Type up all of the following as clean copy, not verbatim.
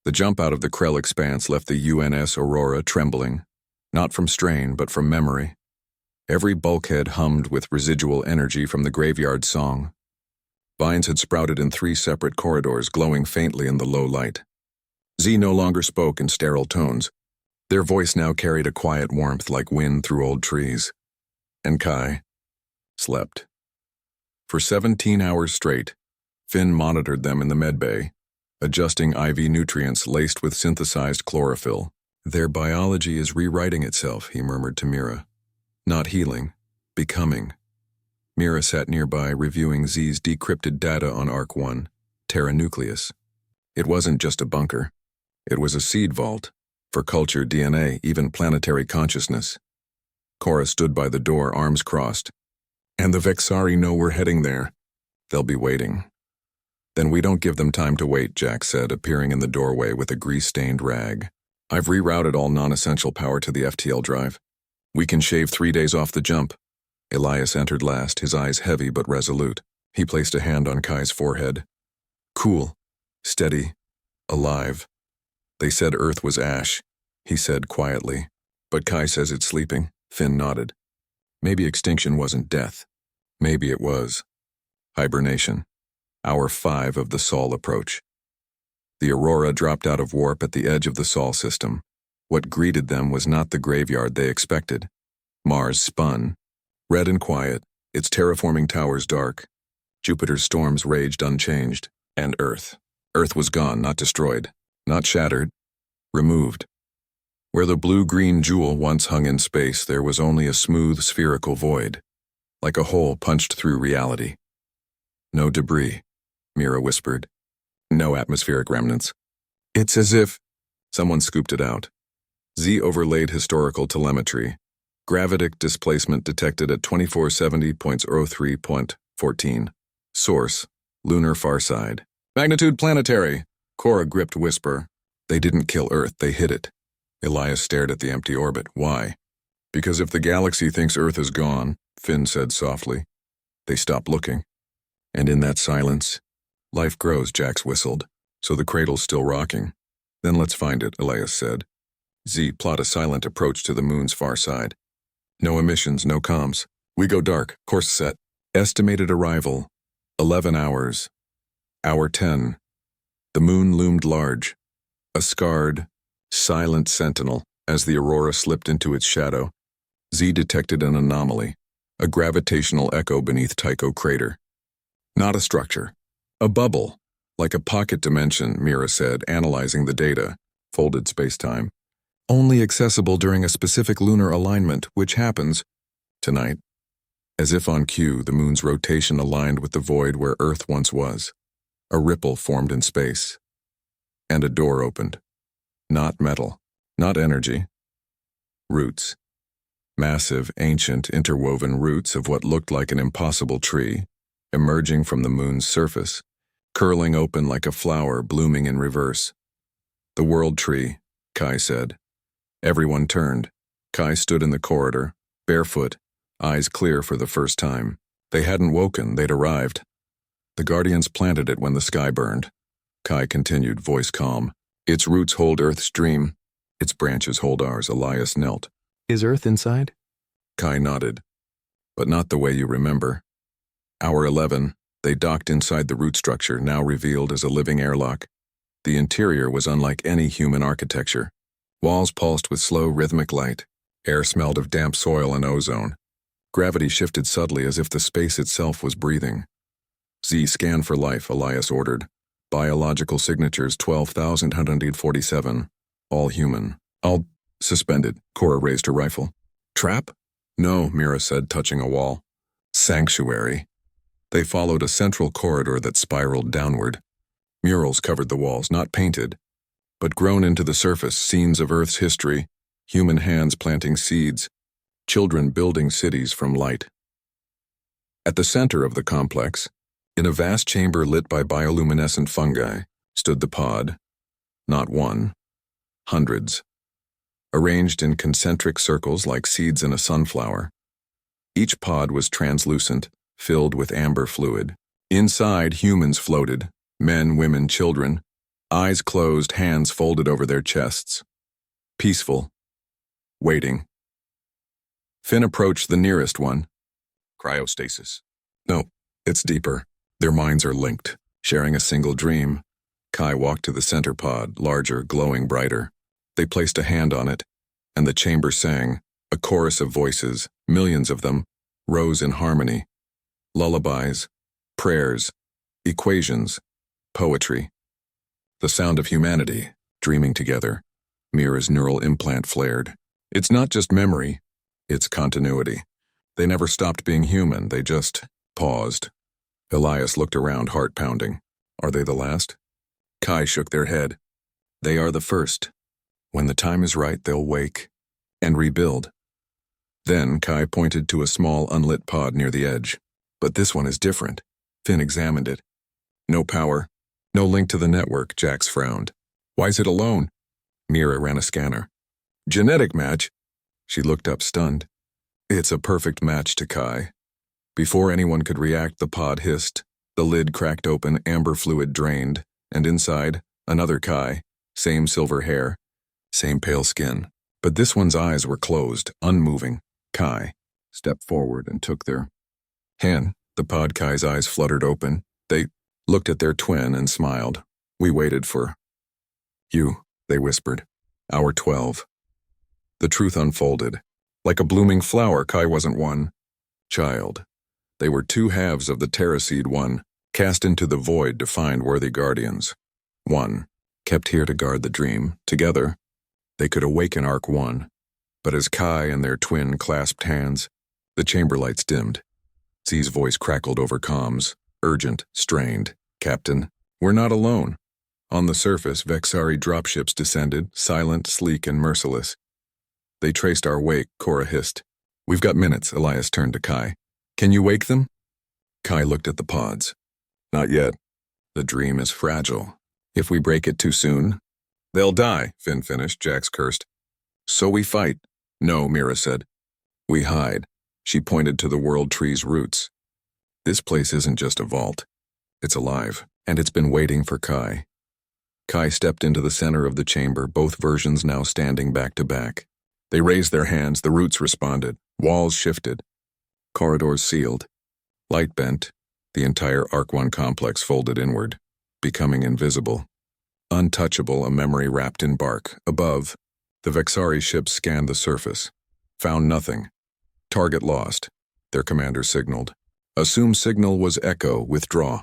The jump out of the Krell expanse left the UNS Aurora trembling, not from strain but from memory. Every bulkhead hummed with residual energy from the graveyard song. Vines had sprouted in 3 separate corridors, glowing faintly in the low light. Z no longer spoke in sterile tones. Their voice now carried a quiet warmth like wind through old trees. And Kai slept. For 17 hours straight, Finn monitored them in the medbay, adjusting IV nutrients laced with synthesized chlorophyll. Their biology is rewriting itself, he murmured to Mira. Not healing, becoming. Mira sat nearby, reviewing Z's decrypted data on Arc-1, Terra Nucleus. It wasn't just a bunker. It was a seed vault, for cultured DNA, even planetary consciousness. Cora stood by the door, arms crossed. And the Vexari know we're heading there. They'll be waiting. Then we don't give them time to wait, Jack said, appearing in the doorway with a grease-stained rag. I've rerouted all non-essential power to the FTL drive. We can shave 3 days off the jump. Elias entered last, his eyes heavy but resolute. He placed a hand on Kai's forehead. Cool, steady, alive. They said Earth was ash, he said quietly. But Kai says it's sleeping. Finn nodded. Maybe extinction wasn't death. Maybe it was hibernation. Hour 5 of the Sol approach. The Aurora dropped out of warp at the edge of the Sol system. What greeted them was not the graveyard they expected. Mars spun, red and quiet, its terraforming towers dark. Jupiter's storms raged unchanged. And Earth. Earth was gone, not destroyed, not shattered, removed. Where the blue-green jewel once hung in space, there was only a smooth spherical void, like a hole punched through reality. No debris, Mira whispered. No atmospheric remnants. It's as if someone scooped it out. Z overlaid historical telemetry. Gravitic displacement detected at 2470.03.14. Source, lunar far side. Magnitude planetary, Cora gripped whisper. They didn't kill Earth, they hit it. Elias stared at the empty orbit. Why? Because if the galaxy thinks Earth is gone, Finn said softly, they stop looking. And in that silence, life grows, Jax whistled. So the cradle's still rocking. Then let's find it, Elias said. Z, plot a silent approach to the moon's far side. No emissions, no comms. We go dark, course set. Estimated arrival, 11 hours. Hour 10. The moon loomed large. A scarred, silent sentinel. As the Aurora slipped into its shadow, Z detected an anomaly, a gravitational echo beneath Tycho crater. Not a structure. A bubble, like a pocket dimension, Mira said, analyzing the data, folded spacetime. Only accessible during a specific lunar alignment, which happens tonight. As if on cue, the moon's rotation aligned with the void where Earth once was. A ripple formed in space. And a door opened. Not metal, not energy. Roots. Massive, ancient, interwoven roots of what looked like an impossible tree, emerging from the moon's surface, curling open like a flower blooming in reverse. The world tree, Kai said. Everyone turned. Kai stood in the corridor, barefoot, eyes clear for the first time. They hadn't woken, they'd arrived. The Guardians planted it when the sky burned. Kai continued, voice calm. Its roots hold Earth's dream. Its branches hold ours. Elias knelt. Is Earth inside? Kai nodded. But not the way you remember. Hour 11, they docked inside the root structure, now revealed as a living airlock. The interior was unlike any human architecture. Walls pulsed with slow, rhythmic light. Air smelled of damp soil and ozone. Gravity shifted subtly as if the space itself was breathing. Z, scan for life, Elias ordered. Biological signatures 12,147. All human. All suspended. Cora raised her rifle. Trap? No, Mira said, touching a wall. Sanctuary. They followed a central corridor that spiraled downward. Murals covered the walls, not painted, but grown into the surface, scenes of Earth's history, human hands planting seeds, children building cities from light. At the center of the complex, in a vast chamber lit by bioluminescent fungi, stood the pod. Not one, hundreds, arranged in concentric circles like seeds in a sunflower. Each pod was translucent, filled with amber fluid. Inside, humans floated, men, women, children, Eyes closed, hands folded over their chests. Peaceful. Waiting. Finn approached the nearest one. Cryostasis. No, it's deeper. Their minds are linked, sharing a single dream. Kai walked to the center pod, larger, glowing brighter. They placed a hand on it, and the chamber sang. A chorus of voices, millions of them, rose in harmony. Lullabies, prayers, equations, poetry. The sound of humanity, dreaming together. Mira's neural implant flared. It's not just memory, it's continuity. They never stopped being human, they just paused. Elias looked around, heart pounding. Are they the last? Kai shook their head. They are the first. When the time is right, they'll wake and rebuild. Then Kai pointed to a small unlit pod near the edge. But this one is different. Finn examined it. No power, no link to the network, Jax frowned. Why is it alone? Mira ran a scanner. Genetic match? She looked up stunned. It's a perfect match to Kai. Before anyone could react, the pod hissed. The lid cracked open, amber fluid drained, and inside, another Kai, same silver hair, same pale skin. But this one's eyes were closed, unmoving. Kai stepped forward and took their hand. The pod Kai's eyes fluttered open. They looked at their twin and smiled. We waited for you, they whispered. Hour 12. The truth unfolded. Like a blooming flower, Kai wasn't one child. They were two halves of the Terraseed one, cast into the void to find worthy guardians. One, kept here to guard the dream. Together, they could awaken Arc 1. But as Kai and their twin clasped hands, the chamber lights dimmed. Z's voice crackled over comms, urgent, strained. Captain, we're not alone. On the surface, Vexari dropships descended, silent, sleek, and merciless. They traced our wake, Cora hissed. We've got minutes, Elias turned to Kai. Can you wake them? Kai looked at the pods. Not yet. The dream is fragile. If we break it too soon, they'll die, Finn finished, Jax cursed. So we fight. No, Mira said. We hide. She pointed to the world tree's roots. This place isn't just a vault. It's alive, and it's been waiting for Kai. Kai stepped into the center of the chamber, both versions now standing back to back. They raised their hands, the roots responded. Walls shifted. Corridors sealed. Light bent. The entire Arc 1 complex folded inward, becoming invisible. Untouchable, a memory wrapped in bark. Above, the Vexari ships scanned the surface. Found nothing. Target lost, their commander signaled. Assumed signal was echo, withdraw.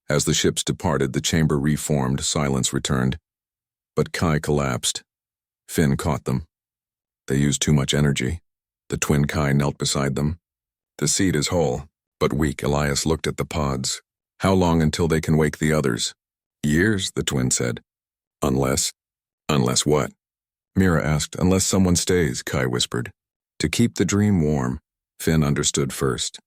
As the ships departed, the chamber reformed, silence returned. But Kai collapsed. Finn caught them. They used too much energy. The twin Kai knelt beside them. The seed is whole, but weak. Elias looked at the pods. How long until they can wake the others? Years, the twin said. Unless what? Mira asked. Unless someone stays, Kai whispered. To keep the dream warm, Finn understood first.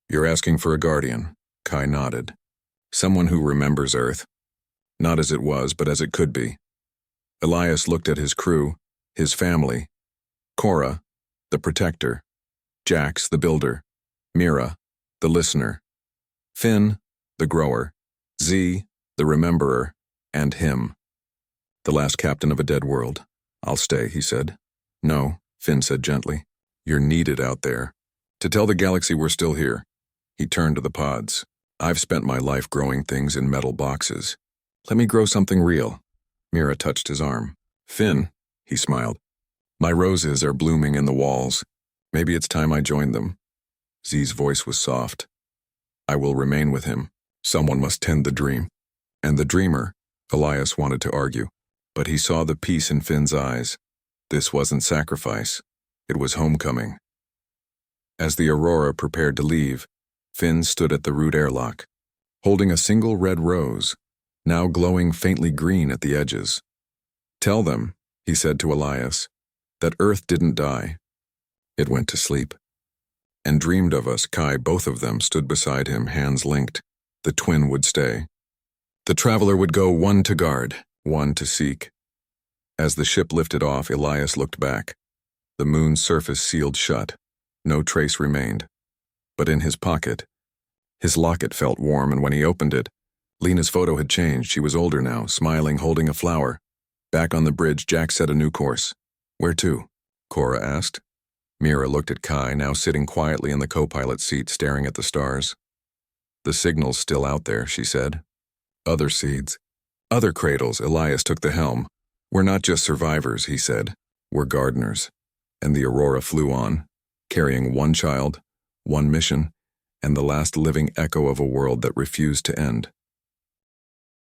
You're asking for a guardian, Kai nodded. Someone who remembers Earth. Not as it was, but as it could be. Elias looked at his crew, his family. Cora, the protector. Jax, the builder. Mira, the listener. Finn, the grower. Z, the rememberer. And him. The last captain of a dead world. I'll stay, he said. No, Finn said gently. You're needed out there. To tell the galaxy we're still here. He turned to the pods. I've spent my life growing things in metal boxes. Let me grow something real. Mira touched his arm. Finn, he smiled. My roses are blooming in the walls. Maybe it's time I joined them. Z's voice was soft. I will remain with him. Someone must tend the dream. And the dreamer, Elias wanted to argue. But he saw the peace in Finn's eyes. This wasn't sacrifice. It was homecoming. As the Aurora prepared to leave, Finn stood at the root airlock, holding a single red rose, now glowing faintly green at the edges. Tell them, he said to Elias, that Earth didn't die. It went to sleep. And dreamed of us. Kai, both of them, stood beside him, hands linked. The twin would stay. The traveler would go, one to guard, one to seek. As the ship lifted off, Elias looked back. The moon's surface sealed shut. No trace remained. But in his pocket, his locket felt warm, and when he opened it, Lena's photo had changed. She was older now, smiling, holding a flower. Back on the bridge, Jack set a new course. Where to? Cora asked. Mira looked at Kai, now sitting quietly in the co-pilot seat, staring at the stars. The signal's still out there, she said. Other seeds. Other cradles. Elias took the helm. We're not just survivors, he said. We're gardeners. And the Aurora flew on, carrying one child, one mission, and the last living echo of a world that refused to end.